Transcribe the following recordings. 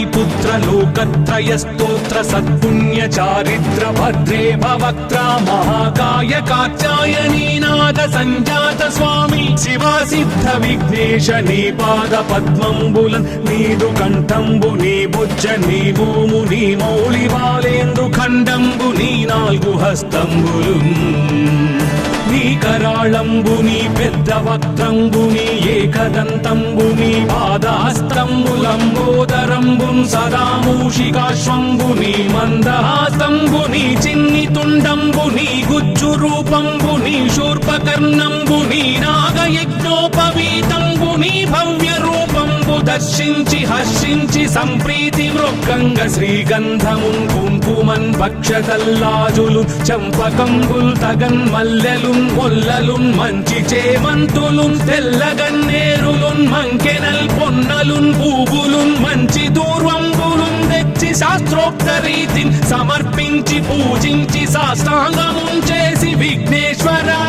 पुत्र लोकत्रय स्तोत्र सत्पुण्य चारित्र भद्रे भवक्त्रा महाकाय कात्यायनी नाद संजात स्वामी शिवा सिद्ध विघ्नेश नी पाद पद्मंबुलन् नीदु कंठंबु नी भुज नी भूमु नी मौళి బాలేందు ఖండంబు నీ నాలుగు హస్తంబులు నీ కరాళంబుని పెద్ద వక్త్రంబుని ఏకదంతంబుని పాదహస్తంబులంబోదరంబున్ సదా మూషికాశ్వంబుని మందహాస్తంబుని చిన్ని తుండంబుని గుజ్జు రూపంబుని శూర్పకర్ణంబుని నాగయజ్ఞోపవీతంబుని భవ్య రూపంబు దర్శించి హర్షించి సంప్రీతి మృక్కంగ శ్రీగంధమున్ కుంకుమన్ భక్షతల్లాజులు చంపకంబుల్ తగన్ మల్లెలున్ మొల్లలున్ మంచి చేమంతులున్ తెల్లగన్నేరులున్ మంకెనల్ పొన్నలున్ పూవులున్ మంచి దూర్వంబులున్ తెచ్చి శాస్త్రోక్త రీతిని సమర్పించి పూజించి సాష్టాంగమున్ చేసి విఘ్నేశ్వరా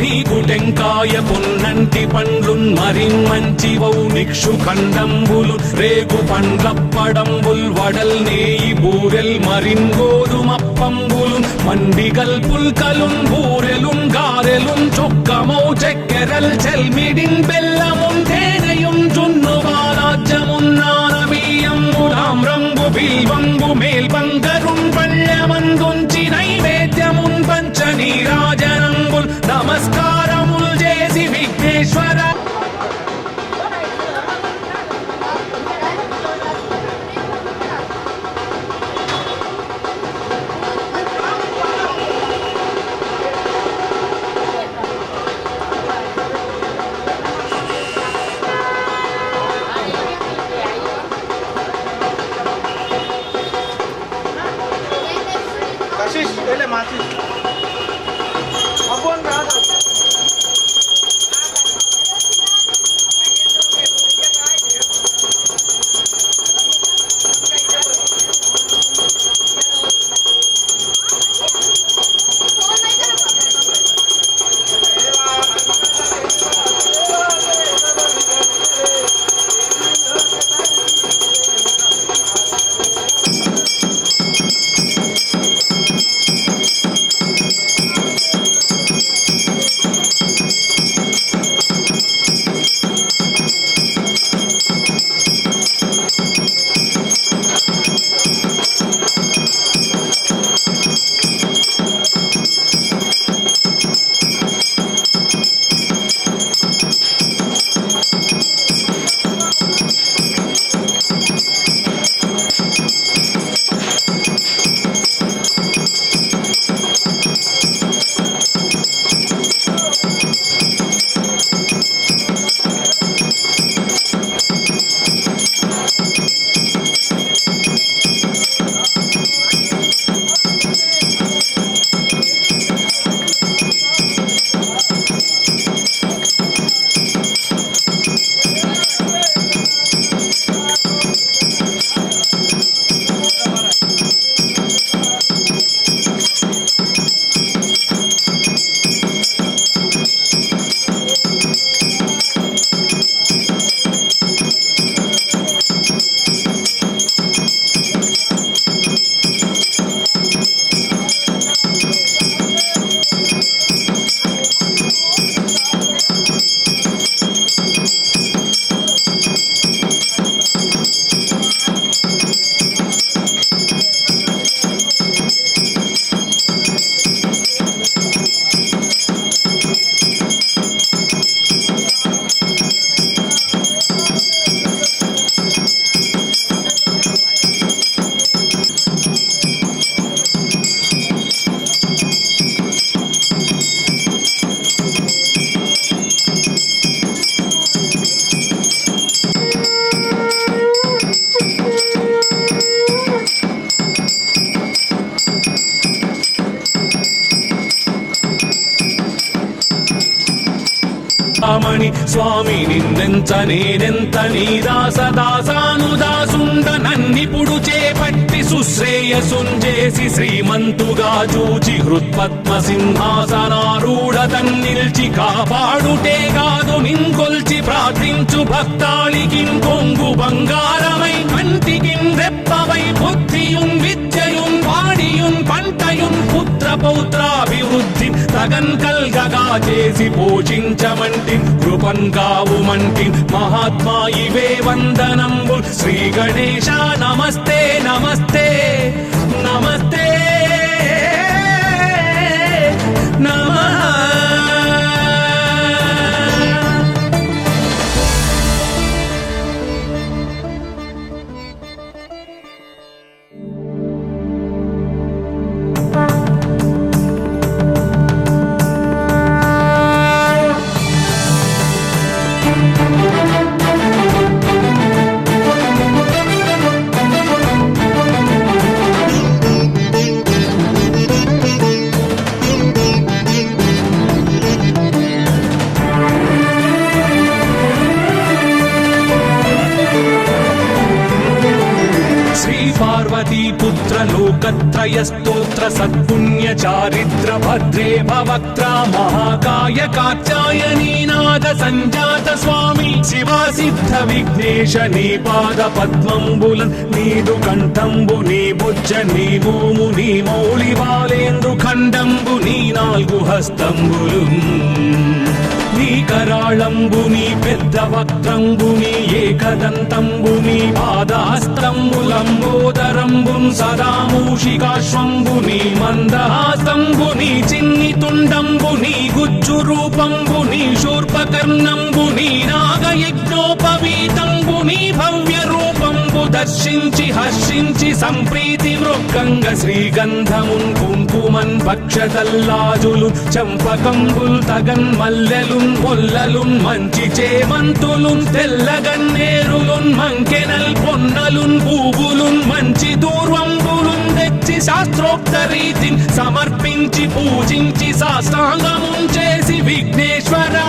నీకు టెంకాయ పొన్నంటి పండ్లున్ మరిన్మంచివౌ నిక్షు ఖండంబులు రేగు పండ్లప్పడంబుల్ వడల్ నేయి బూరెల్ మరిన్ గోధుమప్పంబులు మండిగల్ పుల్కలున్ బూరెలున్ గారెలున్ చొక్కమౌ చక్కెరల్ చెల్మిడిన్ బెల్లమున్ తేనెయున్ జున్ను బాలాజ్యమున్ నానబియ్యంబు తామ్రంబు బిల్వంబు మేల్బంగరున్ పళ్ళమందుంచి నైవేద్యమున్ పంచ నీరాజనంబుల్ నమస్కారముల్ చేసి విఘ్నేశ్వర చూడామణి స్వామి నిన్నెంత నేనెంత నీ దాసదాసానుదాసుండ నన్నిపుడు చేపట్టి సుశ్రేయసుంజేసి శ్రీమంతుగా చూచి హృత్పద్మ సింహాసనారూఢ తన్నిల్చి కాపాడుటే కాదు నింకొల్చి ప్రార్థించు భక్తాళికి కొంగు బంగారమై కంటికి రెప్పవై బుద్ధియుం విద్యయుం వాడియుం పంటయుం పుత్ర పౌత్రాభివృద్ధి తగన్ కల్గగా చేసి పోషించమంటి కృపన్ కావుమంటి మహాత్మా ఇవే వందనంబు శ్రీ గణేశ నమస్తే నమస్తే నమస్తే నమః. पार्वतीपुत्र लोकत्रय स्तोत्र सत्पुण्य चारित्र भद्रे भवक्त्रा महाकाय कात्यायनी नाद संजात स्वामी शिवा सिद्ध विघ्नेश नी पाद पद्मंबुलन नीदु कंठंबु नी बुज्ज नी भूमु नी मौళి బాలేంద్రు ఖండంబు నీ నాలుగు హస్తంబులు నీ కరాళంబు నీ పెద్ద వక్త్రంబు నీ ఏకదంతంబు నీ పాదహస్తంబులంబోదరంబుం సదా మూషికాశ్వంబు నీ మందహాస్తంబు నీ చిన్ని తుండంబు నీ గుజ్జు రూపంబు నీ శూర్పకర్ణంబు నీ నాగయజ్ఞోపవీతంబు నీ భవ్య రూపంబు దర్శించి హర్షించి సంప్రీతి మృక్కంగ శ్రీగంధమున్ కుంకుమన్ భక్షతల్లాజులు చంపకంబుల్ తగన్ మల్లెలున్ మొల్లలున్ మంచి చేమంతులున్ తెల్లగన్నేరులున్ మంకెనల్ పొన్నలున్ పూవులున్ మంచి దూర్వంబులున్ తెచ్చి శాస్త్రోక్త రీతిని సమర్పించి పూజించి సాష్టాంగమున్ చేసి విఘ్నేశ్వరా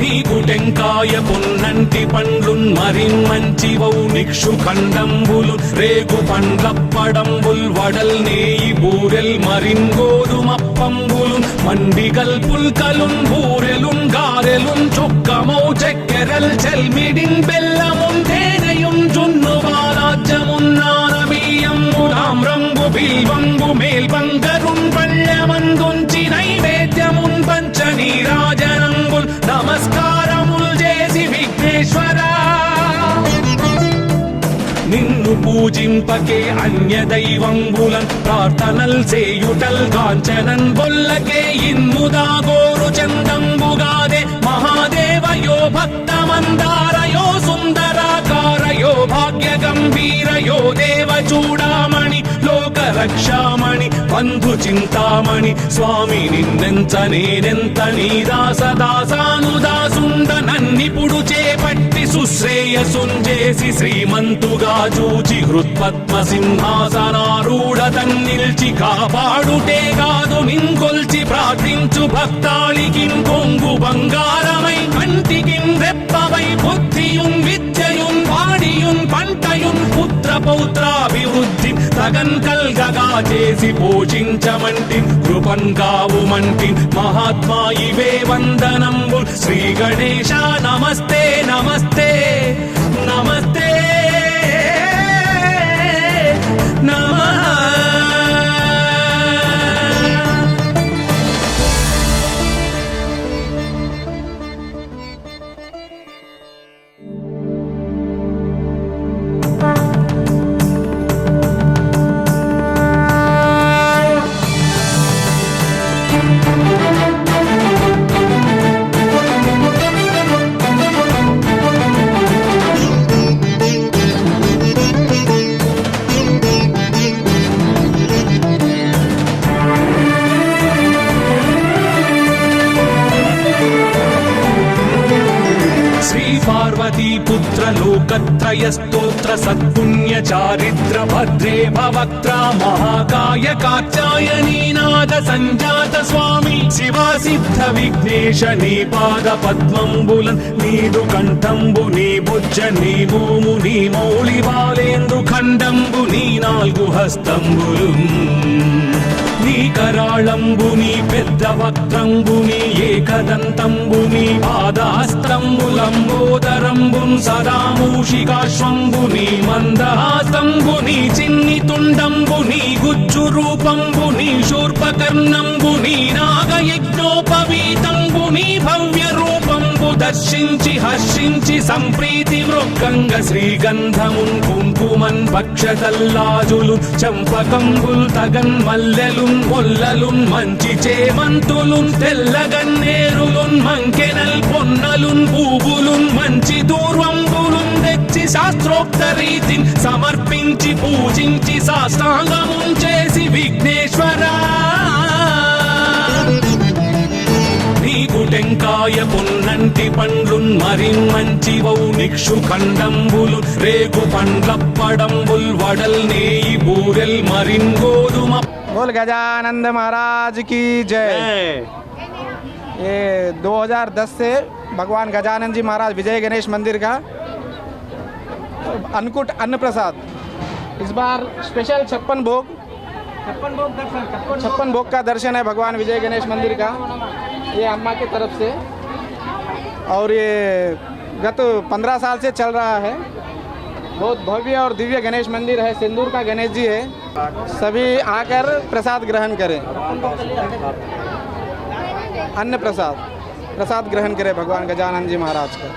నీకు టెంకాయ పొన్నంటి పండ్లున్ మరిన్మంచివౌ నిక్షు ఖండంబులు రేగు పండ్లప్పడంబుల్ వడల్ నేయి బూరెల్ మరిన్ గోధుమప్పంబులు మండిగల్ పుల్కలున్ బూరెలున్ గారెలున్ చుక్కమౌ చెక్కెరల్ చెల్మిడిన్ బెల్లమున్ తేనెయున్ జున్ను బాలాజ్యమున్ నానబియ్యంబు తామ్రంబు బిల్వంబు మేల్బంగరున్ పళ్ళమందుంచి నైవేద్యమున్ పంచనీరాజనంబుల్ నమస్కారముల్ చేసి విఘ్నేశ్వరా నిన్ను పూజింపకే అన్య దైవంబులన్ ప్రార్థనల్ చేయుటల్ కాంచనన్ బొల్లకే ఇన్ముదా గోరు చందంబుగాదే మహాదేవయో భక్తమందారయో సుందరాకారయో భాగ్య గంభీరయో దేవ చూడామణి లోక రక్షామణి బంధు చింతామణి స్వామి నిన్నెంత నేనెంత నీ దాసదాసానుదాసుండ నన్నిపుడు చేపట్టి సుశ్రేయసుంజేసి శ్రీమంతుగా చూచి హృత్పద్మ సింహాసనారూఢ తన్నిల్చి కాపాడుటే కాదు నింకొల్చి ప్రార్థించు భక్తాళికి కొంగు బంగారమై కంటికి రెప్పవై బుద్ధియుం విద్యయుం వాడియుం పంటయుం పుత్ర పౌత్రాభివృద్ధి తగన్ కల్గగా చేసి పోషించమంటి కృపన్ కావుమంటి మహాత్మా ఇవే వందనంబు శ్రీ గణేశ నమస్తే నమస్తే నమస్తే నమః. पार्वतीपुत्र लोकत्रय स्तोत्र स्तोत्र सत्पुण्य चारित्र भद्रे भवक्त्रा महाकाय कात्यायनी नाद संजात स्वामी शिवा सिद्ध विघ्नेश नी पाद पद्मंबुलन् नीदु कंठंबु नी भुज नी भूमु नी मौళి బాలేందు ఖండంబు నీ నాలుగు హస్తంబులు నీ కరాళంబుని పెద్ద వక్త్రంబుని ఏకదంతంబుని పాదాస్తంబులంబోదరంబున్ సదా మూషికాశ్వంబుని మందహాస్తంబుని చిన్ని తుండంబుని గుజ్జు రూపంబుని శూర్పకర్ణంబుని నాగయజ్ఞోపవీతంబుని భవ్య రూపంబు దర్శించి హర్షించి సంప్రీతి మృక్కంగ శ్రీగంధమున్ కుంకుమన్ భక్షతల్లాజులు చంపకంబుల్ తగన్ మల్లెలున్ మొల్లలున్ మంచి చేమంతులున్ తెల్లగన్నేరులున్ మంకెనల్ పొన్నలున్ పూవులున్ మంచి దూర్వంబులున్ తెచ్చి శాస్త్రోక్త రీతిని సమర్పించి పూజించి సాష్టాంగమున్ చేసి విఘ్నేశ్వరా నీకు టెంకాయ పొన్నంటి పండ్లున్ మరిన్ మంచి వౌ నిక్షు ఖండంబులు రేగు పండ్లప్పడంబుల్ వడల్ నేయి బూరెల్ మరిన్ గోధుమ बोल गजानंद महाराज की जय। ये 2010 से भगवान गजानंद जी महाराज विजय गणेश मंदिर का अन्नकूट अन्न प्रसाद इस बार स्पेशल 56 भोग का दर्शन है भगवान विजय गणेश मंदिर का, ये अम्मा की तरफ से। और ये गत 15 साल से चल रहा है। बहुत भव्य और दिव्य गणेश मंदिर है, सिंदूर का गणेश जी है। सभी आकर प्रसाद ग्रहण करें, अन्न प्रसाद ग्रहण करें भगवान गजानंद जी महाराज का।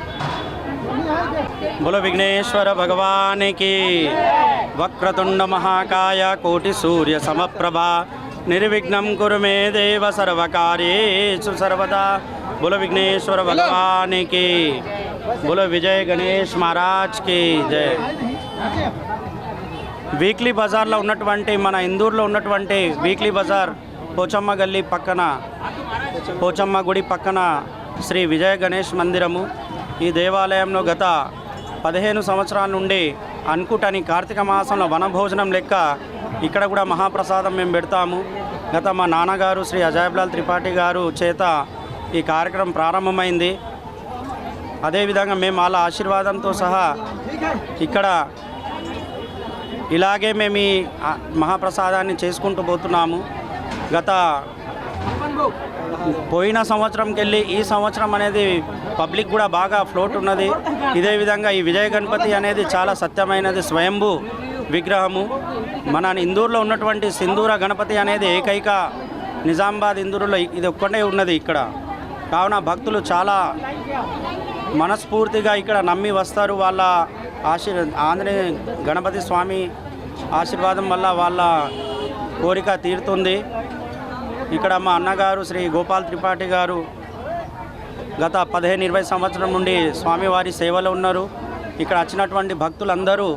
बोलो विघ्नेश्वर भगवान की। वक्रतुंड महाकाय कोटि सूर्य समप्रभा निर्विघ्नं कुरु मे देव सर्वकार्येषु सर्वदा। बोलो विघ्नेश्वर भगवान की। बोलो विजय गणेश महाराज की जय। వీక్లీ బజార్లో ఉన్నటువంటి మన ఇందూరులో ఉన్నటువంటి వీక్లీ బజార్ పోచమ్మ గల్లీ పక్కన పోచమ్మ గుడి పక్కన శ్రీ విజయ గణేష్ మందిరము. ఈ దేవాలయంలో గత 15 సంవత్సరాల నుండి అన్కుట్ అని కార్తీక మాసంలో వనభోజనం లెక్క ఇక్కడ కూడా మహాప్రసాదం మేము పెడతాము. గత మా నాన్నగారు శ్రీ అజయబ్లాల్ త్రిపాఠి గారు చేత ఈ కార్యక్రమం ప్రారంభమైంది. అదేవిధంగా మేము వాళ్ళ ఆశీర్వాదంతో సహా ఇక్కడ ఇలాగే మేము ఈ మహాప్రసాదాన్ని చేసుకుంటూ పోతున్నాము. గత పోయిన సంవత్సరంకి వెళ్ళి ఈ సంవత్సరం అనేది పబ్లిక్ కూడా బాగా ఫ్లోట్ ఉన్నది. ఇదే విధంగా ఈ విజయ గణపతి అనేది చాలా సత్యమైనది, స్వయంభూ విగ్రహము. మన ఇందూరులో ఉన్నటువంటి సింధూర గణపతి అనేది ఏకైక నిజామాబాద్ ఇందూరులో ఇది ఒక్కటే ఉన్నది ఇక్కడ. కావున భక్తులు చాలా మనస్ఫూర్తిగా ఇక్కడ నమ్మి వస్తారు. వాళ్ళ ఆంజనేయ గణపతి స్వామి ఆశీర్వాదం వల్ల వాళ్ళ కోరిక తీరుతుంది. ఇక్కడ మా అన్నగారు శ్రీ గోపాల్ త్రిపాఠి గారు గత 15-20 సంవత్సరం నుండి స్వామివారి సేవలో ఉన్నారు. ఇక్కడ వచ్చినటువంటి భక్తులందరూ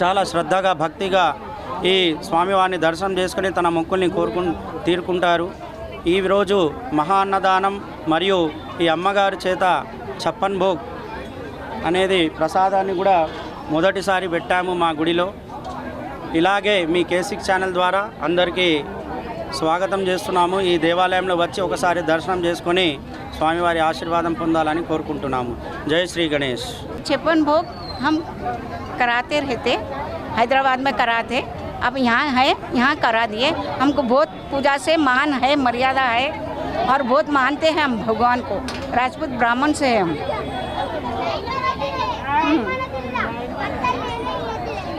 చాలా శ్రద్ధగా భక్తిగా ఈ స్వామివారిని దర్శనం చేసుకుని తన మొక్కుల్ని తీరుకుంటారు. ఈరోజు మహా అన్నదానం మరియు ఈ అమ్మగారి చేత 56 భోగ్ అనేది ప్రసాదాన్ని కూడా మొదటిసారి పెట్టాము మా గుడిలో. ఇలాగే మీ K6 ఛానల్ ద్వారా అందరికీ స్వాగతం చేస్తున్నాము. ఈ దేవాలయంలో వచ్చి ఒకసారి దర్శనం చేసుకొని స్వామివారి ఆశీర్వాదం పొందాలని కోరుకుంటున్నాము. జై శ్రీ గణేష్। 56 भोग हम कराते रहते, हैदराबाद में कराते, अब यहाँ है, यहाँ करा दिए। हमको बहुत पूजा से मान है, मर्यादा है और बहुत मानते हैं हम भगवान को। राजपूत ब्राह्मण से है हम।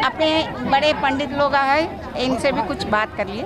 अपने बड़े पंडित लोग आए, इनसे भी कुछ बात कर लिए।